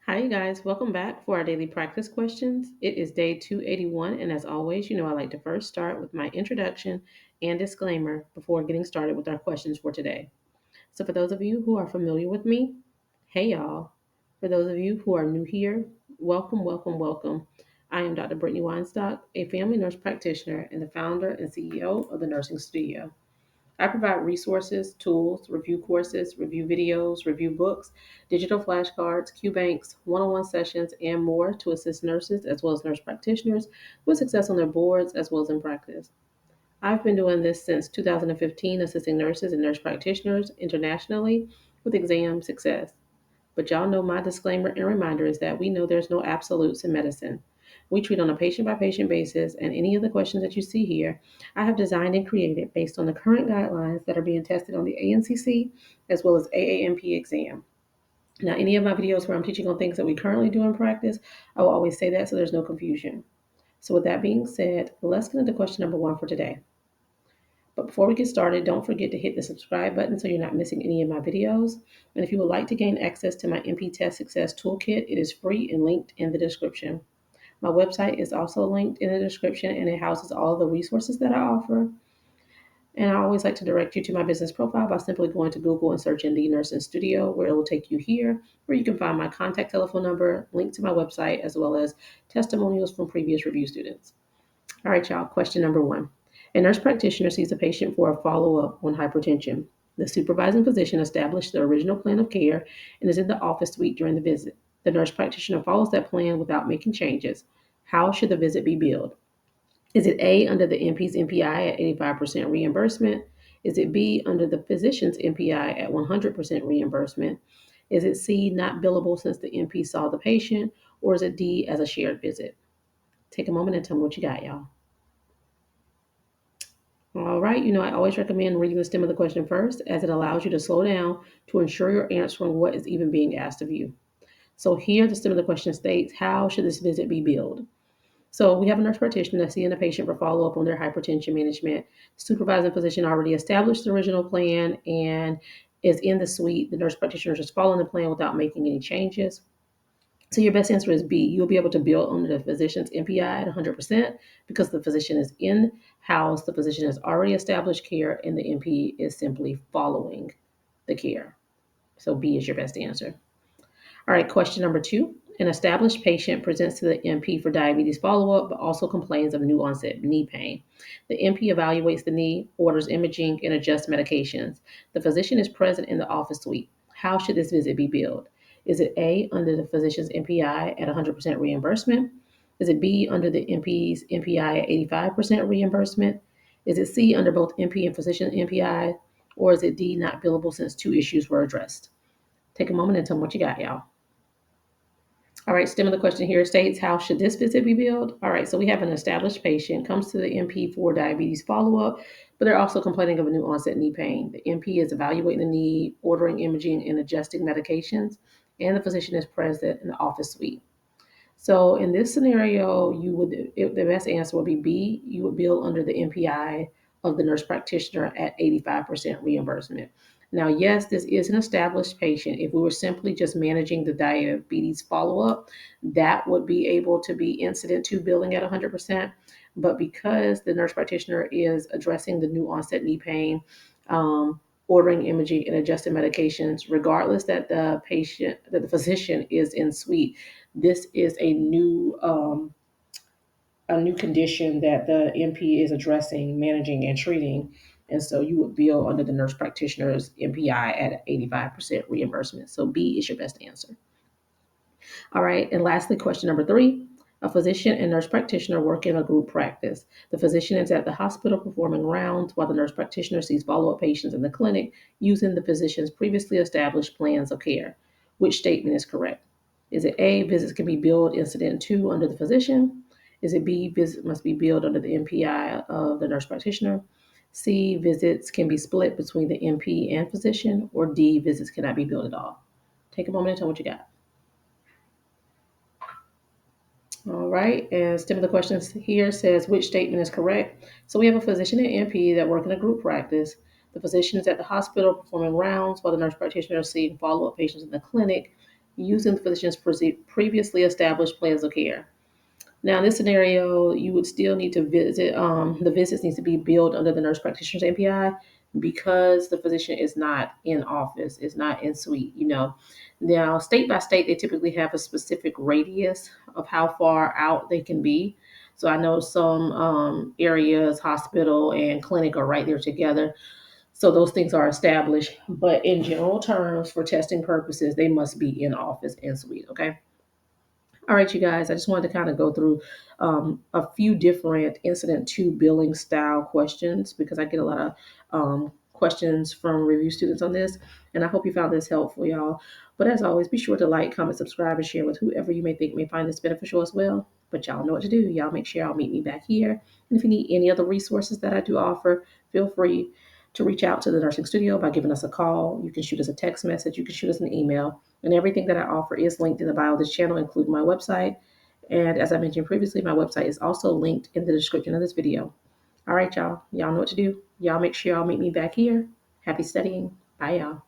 Hi, you guys. Welcome back for our daily practice questions. It is day 281, and as always, I like to first start with my introduction and disclaimer before getting started with our questions for today. So, for those of you who are familiar with me, hey y'all. For those of you who are new here, welcome, welcome, welcome. I am Dr. Brittany Weinstock, a family nurse practitioner and the founder and CEO of the Nursing Studio. I provide resources, tools, review courses, review videos, review books, digital flashcards, Q banks, one on one sessions, and more to assist nurses as well as nurse practitioners with success on their boards as well as in practice. I've been doing this since 2015, assisting nurses and nurse practitioners internationally with exam success. But y'all know my disclaimer and reminder is that we know there's no absolutes in medicine. We treat on a patient by patient basis, and any of the questions that you see here, I have designed and created based on the current guidelines that are being tested on the ANCC as well as AANP exam. Now, any of my videos where I'm teaching on things that we currently do in practice, I will always say that so there's no confusion. So, with that being said, let's get into question number one for today. But before we get started, don't forget to hit the subscribe button so you're not missing any of my videos. And if you would like to gain access to my MP Test Success Toolkit, it is free and linked in the description. My website is also linked in the description and it houses all the resources that I offer. And I always like to direct you to my business profile by simply going to Google and searching the Nursing Studio, where it will take you here, where you can find my contact telephone number, link to my website, as well as testimonials from previous review students. All right, y'all. Question number one. A nurse practitioner sees a patient for a follow up on hypertension. The supervising physician established the original plan of care and is in the office suite during the visit. The nurse practitioner follows that plan without making changes. How should the visit be billed? Is it A, under the NP's NPI at 85% reimbursement? Is it B, under the physician's NPI at 100% reimbursement? Is it C, not billable since the NP saw the patient? Or is it D, as a shared visit? Take a moment and tell me what you got, y'all. All right, I always recommend reading the stem of the question first, as it allows you to slow down to ensure you're answering what is even being asked of you. So, here the stem of the question states, how should this visit be billed? So, we have a nurse practitioner that's seeing a patient for follow up on their hypertension management. Supervising physician already established the original plan and is in the suite. The nurse practitioner is just following the plan without making any changes. So your best answer is B. You'll be able to bill under the physician's MPI at 100% because the physician is in house, the physician has already established care, and the MP is simply following the care. So B is your best answer. All right, question number two. An established patient presents to the MP for diabetes follow-up, but also complains of new onset knee pain. The MP evaluates the knee, orders imaging, and adjusts medications. The physician is present in the office suite. How should this visit be billed? Is it A, under the physician's MPI at 100% reimbursement? Is it B, under the MP's MPI at 85% reimbursement? Is it C, under both MP and physician MPI? Or is it D, not billable since two issues were addressed? Take a moment and tell me what you got, y'all. All right, stem of the question here states, how should this visit be billed? All right, so we have an established patient comes to the MP for diabetes follow-up, but they're also complaining of a new onset knee pain. The MP is evaluating the knee, ordering imaging, and adjusting medications, and the physician is present in the office suite. So in this scenario, the best answer would be B. You would bill under the MPI of the nurse practitioner at 85% reimbursement. Now, yes, this is an established patient. If we were simply just managing the diabetes follow-up, that would be able to be incident to billing at 100%. But because the nurse practitioner is addressing the new onset knee pain, ordering imaging and adjusting medications, regardless that the physician is in suite, this is a new condition that the MP is addressing, managing, and treating. And so you would bill under the nurse practitioner's MPI at 85% reimbursement. So B is your best answer. All right. And lastly, question number three. A physician and nurse practitioner work in a group practice. The physician is at the hospital performing rounds while the nurse practitioner sees follow up patients in the clinic using the physician's previously established plans of care. Which statement is correct? Is it A, visits can be billed incident to under the physician? Is it B, visits must be billed under the MPI of the nurse practitioner? C, visits can be split between the MP and physician? Or D, visits cannot be billed at all? Take a moment and tell what you got. All right, and stem of the questions here says which statement is correct. So we have a physician and NP that work in a group practice. The physician is at the hospital performing rounds while the nurse practitioner is seeing follow-up patients in the clinic using the physician's previously established plans of care. Now, in this scenario, you would still need to visit. The visits needs to be billed under the nurse practitioner's NPI because the physician is not in office, is not in suite. Now state by state, they typically have a specific radius of how far out they can be. So I know some areas, hospital and clinic are right there together. So those things are established. But in general terms, for testing purposes, they must be in office and suite. Okay. All right, you guys, I just wanted to kind of go through a few different incident to billing style questions because I get a lot of questions from review students on this, and I hope you found this helpful, y'all. But as always, be sure to like, comment, subscribe, and share with whoever you may think may find this beneficial as well. But y'all know what to do. Y'all make sure y'all meet me back here. And if you need any other resources that I do offer, feel free to reach out to the nursing studio by giving us a call. You can shoot us a text message. You can shoot us an email. And everything that I offer is linked in the bio of this channel, including my website. And as I mentioned previously, my website is also linked in the description of this video. All right, y'all. Y'all know what to do. Y'all make sure y'all meet me back here. Happy studying. Bye, y'all.